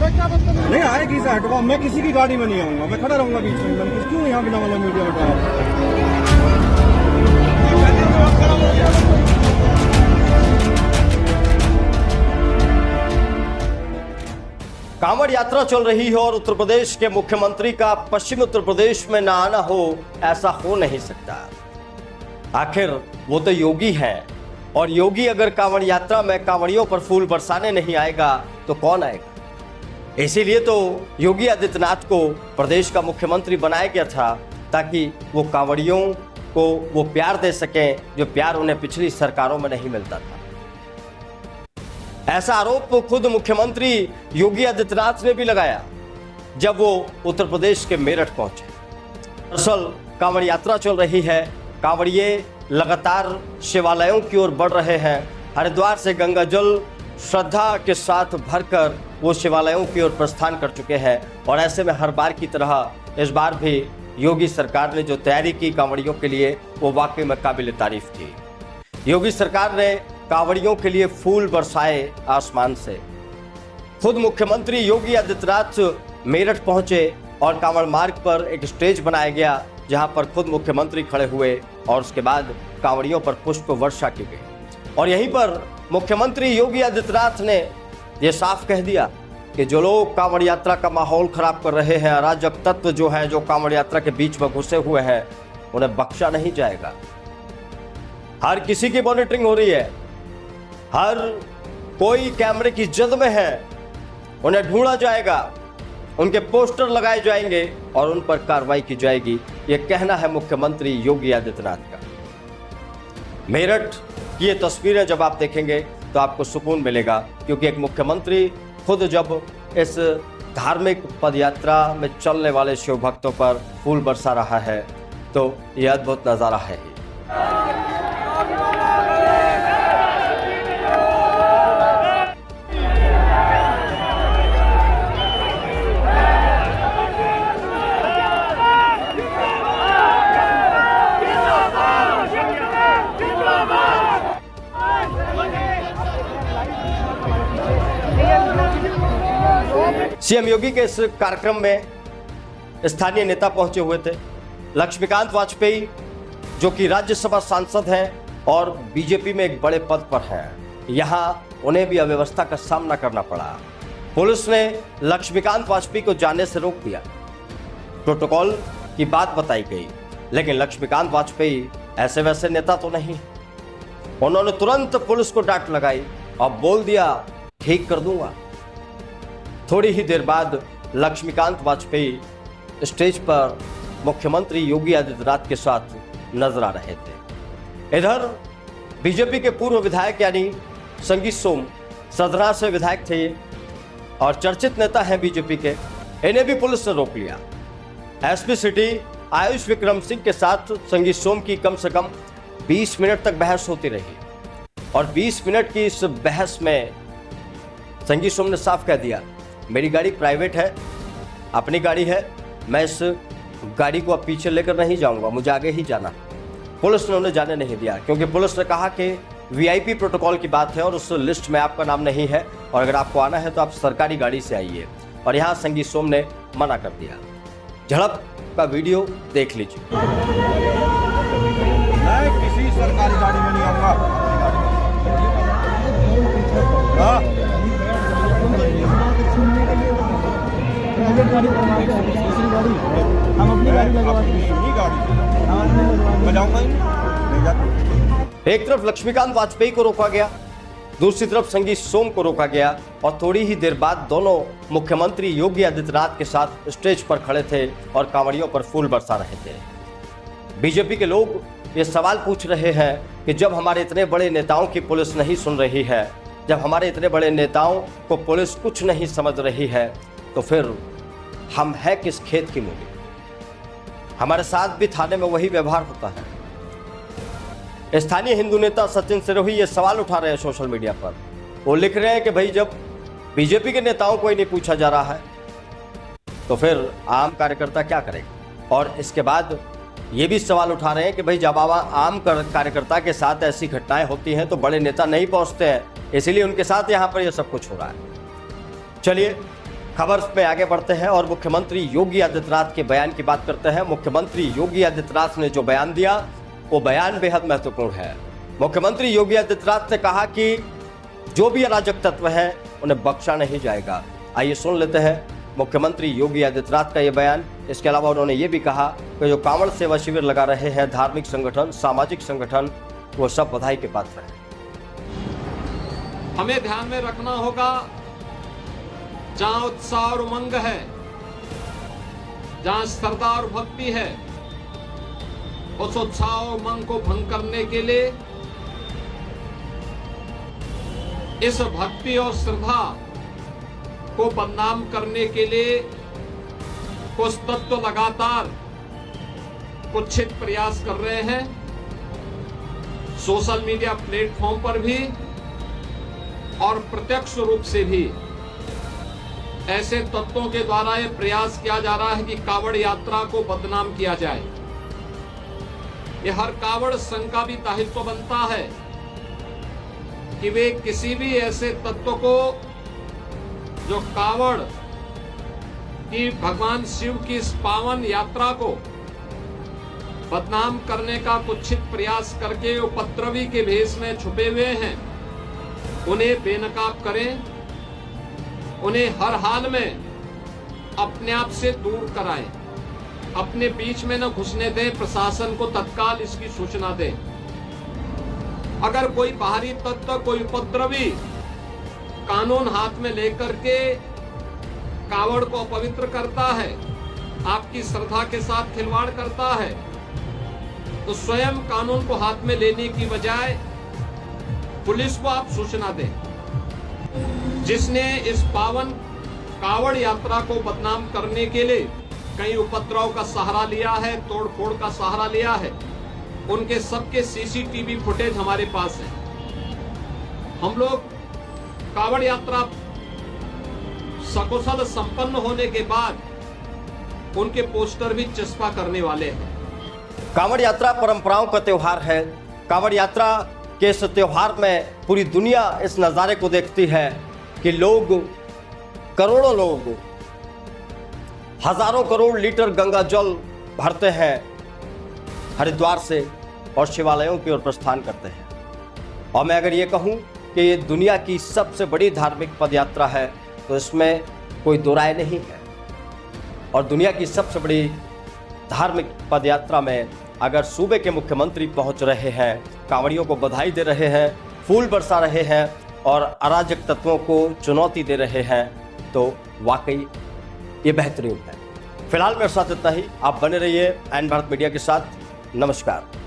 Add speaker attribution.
Speaker 1: नहीं आएगी से हटवा, मैं किसी की गाड़ी में नहीं आऊंगा, मैं खड़ा रहूंगा बीच में। मैं क्यों यहाँ बिना वाला मीडिया हटाया?
Speaker 2: कांवड़ यात्रा चल रही है और उत्तर प्रदेश के मुख्यमंत्री का पश्चिमी उत्तर प्रदेश में ना आना हो, ऐसा हो नहीं सकता। आखिर वो तो योगी है, और योगी अगर कांवड़ यात्रा में कांवड़ियों पर फूल बरसाने नहीं आएगा तो कौन आएगा? इसीलिए तो योगी आदित्यनाथ को प्रदेश का मुख्यमंत्री बनाया गया था, ताकि वो कांवड़ियों को वो प्यार दे सकें जो प्यार उन्हें पिछली सरकारों में नहीं मिलता था। ऐसा आरोप खुद मुख्यमंत्री योगी आदित्यनाथ ने भी लगाया जब वो उत्तर प्रदेश के मेरठ पहुंचे। दरअसल कांवड़ यात्रा चल रही है, कांवड़िए लगातार शिवालयों की ओर बढ़ रहे हैं। हरिद्वार से गंगा जल श्रद्धा के साथ भरकर वो शिवालयों की ओर प्रस्थान कर चुके हैं, और ऐसे में हर बार की तरह इस बार भी योगी सरकार ने जो तैयारी की कांवड़ियों के लिए, वो वाकई में काबिल तारीफ थी। योगी सरकार ने कांवड़ियों के लिए फूल बरसाए आसमान से। खुद मुख्यमंत्री योगी आदित्यनाथ मेरठ पहुंचे और कांवड़ मार्ग पर एक स्टेज बनाया गया, जहां पर खुद मुख्यमंत्री खड़े हुए और उसके बाद कांवड़ियों पर पुष्प वर्षा की गई। और यहीं पर मुख्यमंत्री योगी आदित्यनाथ ने यह साफ कह दिया कि जो लोग कांवड़ यात्रा का माहौल खराब कर रहे हैं, अराजक तत्व जो है, जो कांवड़ यात्रा के बीच में घुसे हुए हैं, उन्हें बख्शा नहीं जाएगा। हर किसी की मॉनिटरिंग हो रही है, हर कोई कैमरे की जद में है, उन्हें ढूंढा जाएगा, उनके पोस्टर लगाए जाएंगे और उन पर कार्रवाई की जाएगी। यह कहना है मुख्यमंत्री योगी आदित्यनाथ का। मेरठ की ये तस्वीरें जब आप देखेंगे तो आपको सुकून मिलेगा, क्योंकि एक मुख्यमंत्री खुद जब इस धार्मिक पदयात्रा में चलने वाले शिव भक्तों पर फूल बरसा रहा है तो यह अद्भुत नजारा है ही। सीएम योगी के इस कार्यक्रम में स्थानीय नेता पहुंचे हुए थे। लक्ष्मीकांत वाजपेयी जो कि राज्यसभा सांसद हैं और बीजेपी में एक बड़े पद पर हैं, यहां उन्हें भी अव्यवस्था का सामना करना पड़ा। पुलिस ने लक्ष्मीकांत वाजपेयी को जाने से रोक दिया, प्रोटोकॉल की बात बताई गई, लेकिन लक्ष्मीकांत वाजपेयी ऐसे वैसे नेता तो नहीं। उन्होंने तुरंत पुलिस को डांट लगाई और बोल दिया ठीक कर दूंगा। थोड़ी ही देर बाद लक्ष्मीकांत वाजपेयी स्टेज पर मुख्यमंत्री योगी आदित्यनाथ के साथ नजर आ रहे थे। इधर बीजेपी के पूर्व विधायक यानी संगीत सोम सदरा से विधायक थे और चर्चित नेता हैं बीजेपी के, इन्हें भी पुलिस ने रोक लिया। एसपी सिटी आयुष विक्रम सिंह के साथ संगीत सोम की कम से कम 20 मिनट तक बहस होती रही, और 20 मिनट की इस बहस में संगीत सोम ने साफ कह दिया, मेरी गाड़ी प्राइवेट है, अपनी गाड़ी है, मैं इस गाड़ी को अब पीछे लेकर नहीं जाऊंगा, मुझे आगे ही जाना। पुलिस ने उन्हें जाने नहीं दिया, क्योंकि पुलिस ने कहा कि वीआईपी प्रोटोकॉल की बात है और उस लिस्ट में आपका नाम नहीं है, और अगर आपको आना है तो आप सरकारी गाड़ी से आइए। और यहाँ संगीत सोम ने मना कर दिया। झड़प का वीडियो देख लीजिए।
Speaker 1: मैं किसी सरकारी गाड़ी में नहीं आऊंगा। हम अपनी गाड़ी मैं जाऊंगा नहीं जाता।
Speaker 2: एक तरफ लक्ष्मीकांत वाजपेयी को रोका गया, दूसरी तरफ संगीत सोम को रोका गया, और थोड़ी ही देर बाद दोनों मुख्यमंत्री योगी आदित्यनाथ के साथ स्टेज पर खड़े थे और कांवड़ियों पर फूल बरसा रहे थे। बीजेपी के लोग ये सवाल पूछ रहे हैं कि जब हमारे इतने बड़े नेताओं की पुलिस नहीं सुन रही है, जब हमारे इतने बड़े नेताओं को पुलिस कुछ नहीं समझ रही है, तो फिर हम है किस खेत की मूली? हमारे साथ भी थाने में वही व्यवहार होता है। स्थानीय हिंदू नेता सचिन सिरोही ये सवाल उठा रहे हैं सोशल मीडिया पर। वो लिख रहे हैं कि भाई जब बीजेपी के नेताओं को ही नहीं पूछा जा रहा है तो फिर आम कार्यकर्ता क्या करेगा। और इसके बाद ये भी सवाल उठा रहे हैं कि भाई जब आम कार्यकर्ता के साथ ऐसी घटनाएं होती हैं तो बड़े नेता नहीं पहुंचते हैं, इसीलिए उनके साथ यहाँ पर यह सब कुछ हो रहा है। चलिए खबर में आगे बढ़ते हैं और मुख्यमंत्री योगी आदित्यनाथ के बयान की बात करते हैं। मुख्यमंत्री योगी आदित्यनाथ ने जो बयान दिया वो बयान बेहद महत्वपूर्ण है। मुख्यमंत्री योगी आदित्यनाथ ने कहा कि जो भी अराजक तत्व है उन्हें बख्शा नहीं जाएगा। आइए सुन लेते हैं मुख्यमंत्री योगी आदित्यनाथ का ये बयान। इसके अलावा उन्होंने ये भी कहा कि जो कांवड़ सेवा शिविर लगा रहे हैं धार्मिक संगठन, सामाजिक संगठन, वो सब बधाई के पात्र हैं।
Speaker 3: हमें ध्यान में रखना होगा, जहां उत्साह और उमंग है, जहां श्रद्धा और भक्ति है, उस उत्साह और उमंग को भंग करने के लिए, इस भक्ति और श्रद्धा को बदनाम करने के लिए कुछ तत्व लगातार कुत्सित प्रयास कर रहे हैं। सोशल मीडिया प्लेटफॉर्म पर भी और प्रत्यक्ष रूप से भी ऐसे तत्वों के द्वारा यह प्रयास किया जा रहा है कि कांवड़ यात्रा को बदनाम किया जाए। यह हर कांवड़ संघ का भी दायित्व बनता है कि वे किसी भी ऐसे तत्व को जो कांवड़ की भगवान शिव की इस पावन यात्रा को बदनाम करने का कुत्सित प्रयास करके उपद्रवी के भेष में छुपे हुए हैं, उन्हें बेनकाब करें, उन्हें हर हाल में अपने आप से दूर कराएं, अपने बीच में न घुसने दें, प्रशासन को तत्काल इसकी सूचना दें। अगर कोई बाहरी तत्व, कोई उपद्रवी कानून हाथ में लेकर के कांवड़ को अपवित्र करता है, आपकी श्रद्धा के साथ खिलवाड़ करता है, तो स्वयं कानून को हाथ में लेने की बजाय पुलिस को आप सूचना दें। जिसने इस पावन कांवड़ यात्रा को बदनाम करने के लिए कई उपद्रव का सहारा लिया है, तोड़फोड़ का सहारा लिया है, उनके सबके सीसीटीवी फुटेज हमारे पास है। हम लोग कांवड़ यात्रा सकुशल संपन्न होने के बाद उनके पोस्टर भी चस्पा करने वाले हैं।
Speaker 2: कांवड़ यात्रा परंपराओं का त्योहार है। कांवड़ यात्रा के इस त्योहार में पूरी दुनिया इस नज़ारे को देखती है कि लोग, करोड़ों लोग, हजारों करोड़ लीटर गंगा जल भरते हैं हरिद्वार से और शिवालयों की ओर प्रस्थान करते हैं। और मैं अगर ये कहूँ कि ये दुनिया की सबसे बड़ी धार्मिक पदयात्रा है तो इसमें कोई दो राय नहीं है। और दुनिया की सबसे बड़ी धार्मिक पदयात्रा में अगर सूबे के मुख्यमंत्री पहुंच रहे हैं, कांवड़ियों को बधाई दे रहे हैं, फूल बरसा रहे हैं और अराजक तत्वों को चुनौती दे रहे हैं, तो वाकई ये बेहतरीन है। फिलहाल मेरे साथ इतना ही। आप बने रहिए एन भारत मीडिया के साथ। नमस्कार।